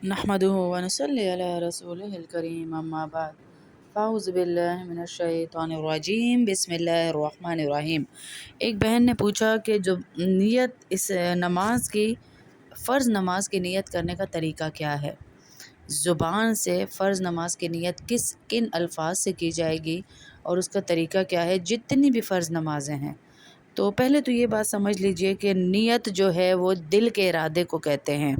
नहमदुहु व नसल्ली अला रसूलिहिल करीम अम्मा बाद फ़ाउज़ु बिल्लाहि मिनश्शैतानिर्रजीम बिस्मिल्लाहिर्रहमानिर्रहीम। एक बहन ने पूछा कि जो नियत इस नमाज की फ़र्ज़ नमाज की नियत करने का तरीका क्या है। ज़ुबान से फ़र्ज़ नमाज की नियत किन अल्फाज से की जाएगी और उसका तरीका क्या है। जितनी भी फ़र्ज़ नमाज़ें हैं, तो पहले तो ये बात समझ लीजिए कि नियत जो है वो दिल के इरादे को कहते हैं।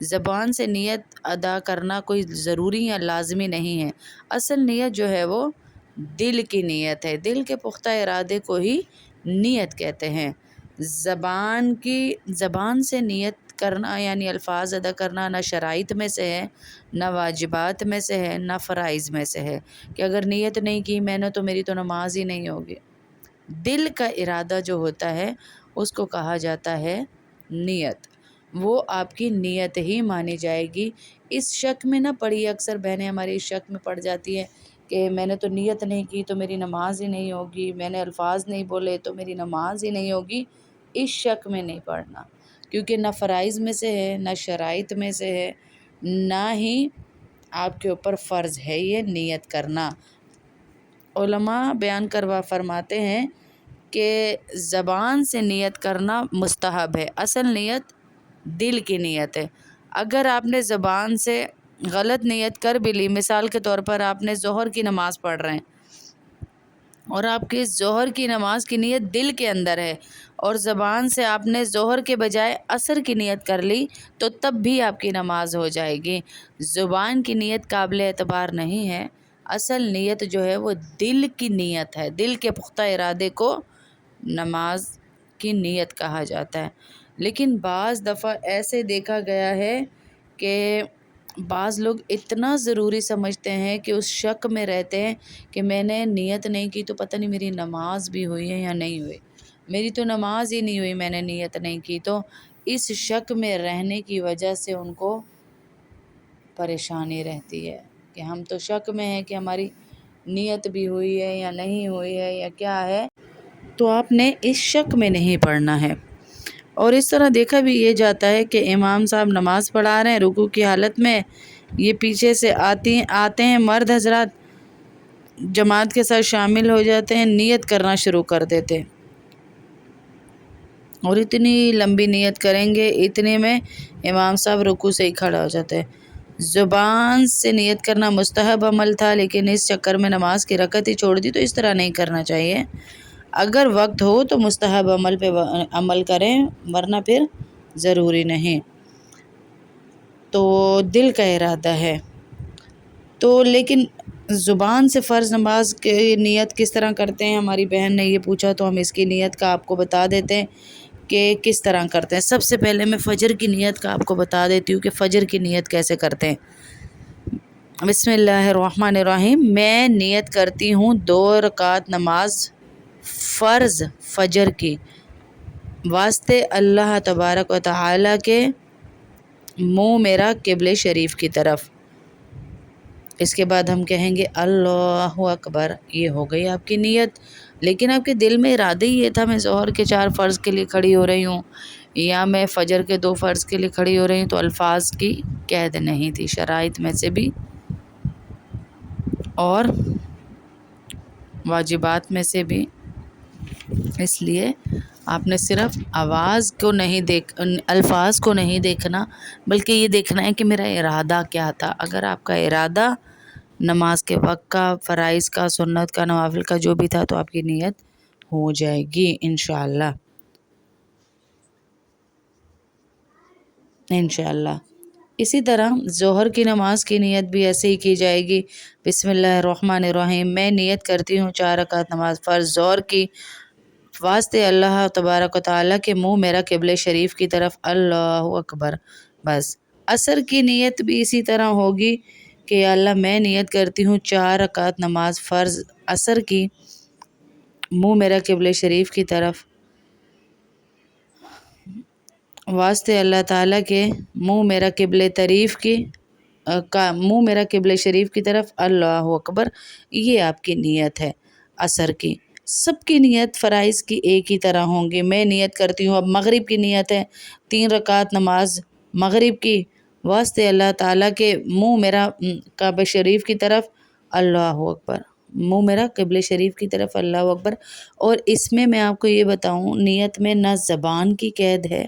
ज़बान से नियत अदा करना कोई ज़रूरी या लाज़मी नहीं है। असल नियत जो है वो दिल की नियत है। दिल के पुख्ता इरादे को ही नियत कहते हैं। ज़बान से नियत करना यानी अल्फाज अदा करना ना शराइत में से है, ना वाजिबात में से है, ना फ़राइज़ में से है कि अगर नियत नहीं की मैंने तो मेरी तो नमाज ही नहीं होगी। दिल का इरादा जो होता है उसको कहा जाता है नियत। वो आपकी नियत ही मानी जाएगी। इस शक में ना पड़ी, अक्सर बहनें हमारी इस शक में पड़ जाती हैं कि मैंने तो नियत नहीं की तो मेरी नमाज ही नहीं होगी, मैंने अल्फाज नहीं बोले तो मेरी नमाज ही नहीं होगी। इस शक में नहीं पड़ना, क्योंकि ना फ़राइज़ में से है, ना शराइत में से है, ना ही आपके ऊपर फ़र्ज़ है ये नियत करना। उलमा बयान करवा फरमाते हैं कि ज़बान से नियत करना मुस्तहब है, असल नियत दिल की नियत है। अगर आपने ज़बान से गलत नियत कर भी ली, मिसाल के तौर पर आपने ज़ोहर की नमाज़ पढ़ रहे हैं और आपकी ज़ोहर की नमाज की नियत दिल के अंदर है और ज़बान से आपने ज़ोहर के बजाय असर की नियत कर ली, तो तब भी आपकी नमाज हो जाएगी। ज़ुबान की नियत काबिल एतबार नहीं है। असल नियत जो है वो दिल की नियत है। दिल के पुख्ता इरादे को नमाज की नियत कहा जाता है। लेकिन बाज़ दफ़ा ऐसे देखा गया है कि बाज़ लोग इतना ज़रूरी समझते हैं कि उस शक में रहते हैं कि मैंने नियत नहीं की तो पता नहीं मेरी नमाज भी हुई है या नहीं हुई, मेरी तो नमाज ही नहीं हुई, मैंने नियत नहीं की। तो इस शक में रहने की वजह से उनको परेशानी रहती है कि हम तो शक में हैं कि हमारी नियत भी हुई है या नहीं हुई है या क्या है। तो आपने इस शक में नहीं पढ़ना है। और इस तरह देखा भी ये जाता है कि इमाम साहब नमाज पढ़ा रहे हैं, रुकू की हालत में ये पीछे से आते हैं मर्द हजरात, जमात के साथ शामिल हो जाते हैं, नियत करना शुरू कर देते हैं और इतनी लंबी नियत करेंगे, इतने में इमाम साहब रुकू से ही खड़ा हो जाते हैं। ज़ुबान से नियत करना मुस्तहब अमल था, लेकिन इस चक्कर में नमाज की रकत ही छोड़ दी, तो इस तरह नहीं करना चाहिए। अगर वक्त हो तो मुस्तहब अमल पे अमल करें, वरना फिर ज़रूरी नहीं। तो दिल का इरादा है तो, लेकिन ज़ुबान से फ़र्ज़ नमाज की नियत किस तरह करते हैं, हमारी बहन ने ये पूछा तो हम इसकी नियत का आपको बता देते हैं कि किस तरह करते हैं। सबसे पहले मैं फ़जर की नियत का आपको बता देती हूँ कि फ़जर की नियत कैसे करते हैं। बिस्मिल्लाहिर्रहमानिर्रहीम। मैं नियत करती हूँ 2 रकात नमाज फ़र्ज़ फ़जर की वास्ते अल्लाह तबारक व तआला के, मुँह मेरा क़िबले शरीफ की तरफ। इसके बाद हम कहेंगे अल्लाहु अकबर। ये हो गई आपकी नियत। लेकिन आपके दिल में इरादा ही ये था मैं ज़ोहर के 4 फ़र्ज़ के लिए खड़ी हो रही हूँ या मैं फ़जर के 2 फ़र्ज़ के लिए खड़ी हो रही हूँ, तो अल्फाज की कैद नहीं थी, शराइत में से भी और वाजिबात में से भी। इसलिए आपने सिर्फ़ आवाज़ को नहीं अल्फाज को नहीं देखना, बल्कि ये देखना है कि मेरा इरादा क्या था। अगर आपका इरादा नमाज के वक्त का, फ़राइज़ का, सुन्नत का, नवाफिल का जो भी था, तो आपकी नियत हो जाएगी इंशाअल्लाह। इसी तरह ज़ोहर की नमाज की नियत भी ऐसे ही की जाएगी। बिस्मिल्लाहिर्रहमानिर्रहीम। मैं नियत करती हूँ 4 रकात नमाज फ़र्ज़ ज़ोहर की वास्ते अल्लाह तबारक व तआला के, मुँह मेरा क़िबले शरीफ की तरफ, अल्लाहु अकबर। बस असर की नियत भी इसी तरह होगी कि अल्लाह मैं नियत करती हूँ 4 रकात नमाज फ़र्ज़ असर की, मुँह मेरा क़िबले शरीफ की तरफ वास्ते अल्लाह ताला के, मुँह मेरा क़िबले तरीफ़ की मुँह मेरा क़िबले शरीफ की तरफ, अल्लाहु अकबर। ये आपकी नियत है असर की। सबकी नियत फ़राइज़ की एक ही तरह होंगी। मैं नियत करती हूँ, अब मगरिब की नियत है 3 रकात नमाज मगरिब की, واسطے اللہ تعالیٰ کے منہ میرا کعبہ شریف کی طرف، اللہ اکبر، منہ میرا قبلہ شریف کی طرف، اللہ اکبر۔ اور اس میں آپ کو یہ بتاؤں، نیت میں نہ زبان کی قید ہے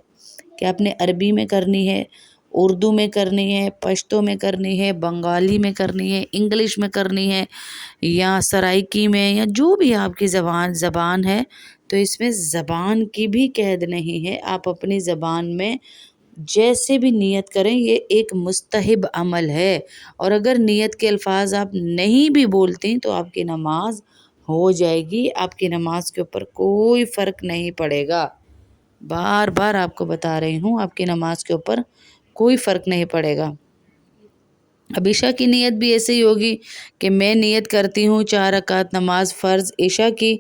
کہ آپ نے عربی میں کرنی ہے، اردو میں کرنی ہے، پشتو میں کرنی ہے، بنگالی میں کرنی ہے، انگلش میں کرنی ہے، یا سرائکی میں، یا جو بھی آپ کی زبان ہے، تو اس میں زبان کی بھی قید نہیں ہے۔ آپ اپنی زبان میں جیسے بھی نیت کریں، یہ ایک مستحب عمل ہے، اور اگر نیت کے الفاظ آپ نہیں بھی بولتی تو آپ کی نماز ہو جائے گی، آپ کی نماز کے اوپر کوئی فرق نہیں پڑے گا۔ بار بار آپ کو بتا رہی ہوں، آپ کی نماز کے اوپر کوئی فرق نہیں پڑے گا۔ اب عشاء کی نیت بھی ایسے ہی ہوگی کہ میں نیت کرتی ہوں 4 رکعت نماز فرض عشاء کی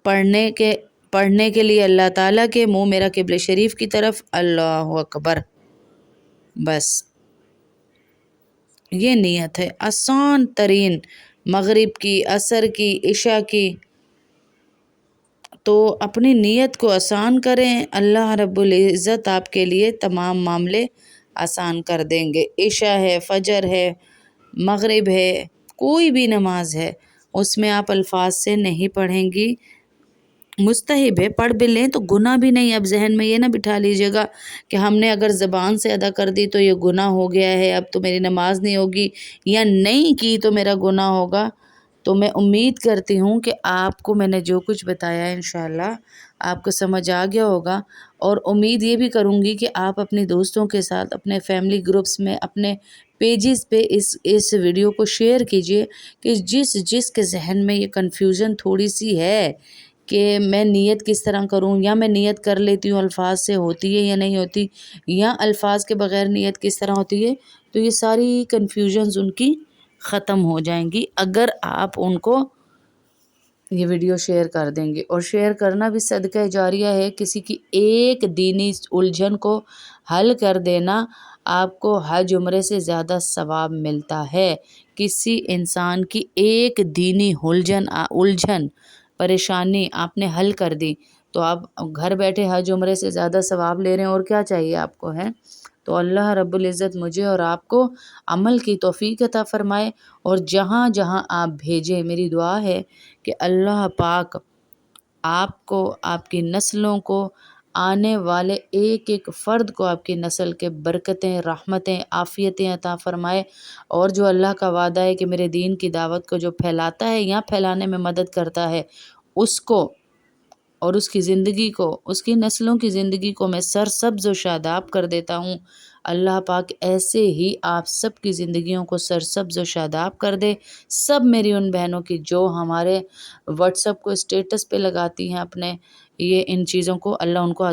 پڑھنے کے لیے اللہ تعالیٰ کے، منہ میرا قبلہ شریف کی طرف، اللہ اکبر، بس یہ نیت ہے آسان ترین، مغرب کی، عصر کی، عشاء کی۔ تو اپنی نیت کو آسان کریں، اللہ رب العزت آپ کے لیے تمام معاملے آسان کر دیں گے۔ عشاء ہے، فجر ہے، مغرب ہے، کوئی بھی نماز ہے، اس میں آپ الفاظ سے نہیں پڑھیں گی، مستحب ہے، پڑھ بھی لیں تو گناہ بھی نہیں۔ اب ذہن میں یہ نہ بٹھا لیجیے گا کہ ہم نے اگر زبان سے ادا کر دی تو یہ گناہ ہو گیا ہے، اب تو میری نماز نہیں ہوگی، یا نہیں کی تو میرا گناہ ہوگا۔ تو میں امید کرتی ہوں کہ آپ کو میں نے جو کچھ بتایا ہے انشاءاللہ آپ کو سمجھ آ گیا ہوگا، اور امید یہ بھی کروں گی کہ آپ اپنے دوستوں کے ساتھ، اپنے فیملی گروپس میں، اپنے پیجز پہ اس ویڈیو کو شیئر کیجئے، کہ جس کے ذہن میں یہ کنفیوژن تھوڑی سی ہے کہ میں نیت کس طرح کروں، یا میں نیت کر لیتی ہوں الفاظ سے ہوتی ہے یا نہیں ہوتی، یا الفاظ کے بغیر نیت کس طرح ہوتی ہے، تو یہ ساری کنفیوژنز ان کی ختم ہو جائیں گی اگر آپ ان کو یہ ویڈیو شیئر کر دیں گے۔ اور شیئر کرنا بھی صدقہ جاریہ ہے، کسی کی ایک دینی الجھن کو حل کر دینا آپ کو حج عمرے سے زیادہ ثواب ملتا ہے۔ کسی انسان کی ایک دینی الجھن پریشانی آپ نے حل کر دی تو آپ گھر بیٹھے حج عمرے سے زیادہ ثواب لے رہے ہیں، اور کیا چاہیے آپ کو ہے۔ تو اللہ رب العزت مجھے اور آپ کو عمل کی توفیق عطا فرمائے، اور جہاں جہاں آپ بھیجیں، میری دعا ہے کہ اللہ پاک آپ کو، آپ کی نسلوں کو، آنے والے ایک ایک فرد کو آپ کی نسل کے برکتیں، رحمتیں، عافیتیں عطا فرمائے، اور جو اللہ کا وعدہ ہے کہ میرے دین کی دعوت کو جو پھیلاتا ہے یا پھیلانے میں مدد کرتا ہے، اس کو اور اس کی زندگی کو، اس کی نسلوں کی زندگی کو میں سرسبز و شاداب کر دیتا ہوں۔ اللہ پاک ایسے ہی آپ سب کی زندگیوں کو سرسبز و شاداب کر دے۔ سب میری ان بہنوں کی جو ہمارے واٹس ایپ کو اسٹیٹس پہ لگاتی ہیں اپنے ان چیزوں کو، اللہ ان کو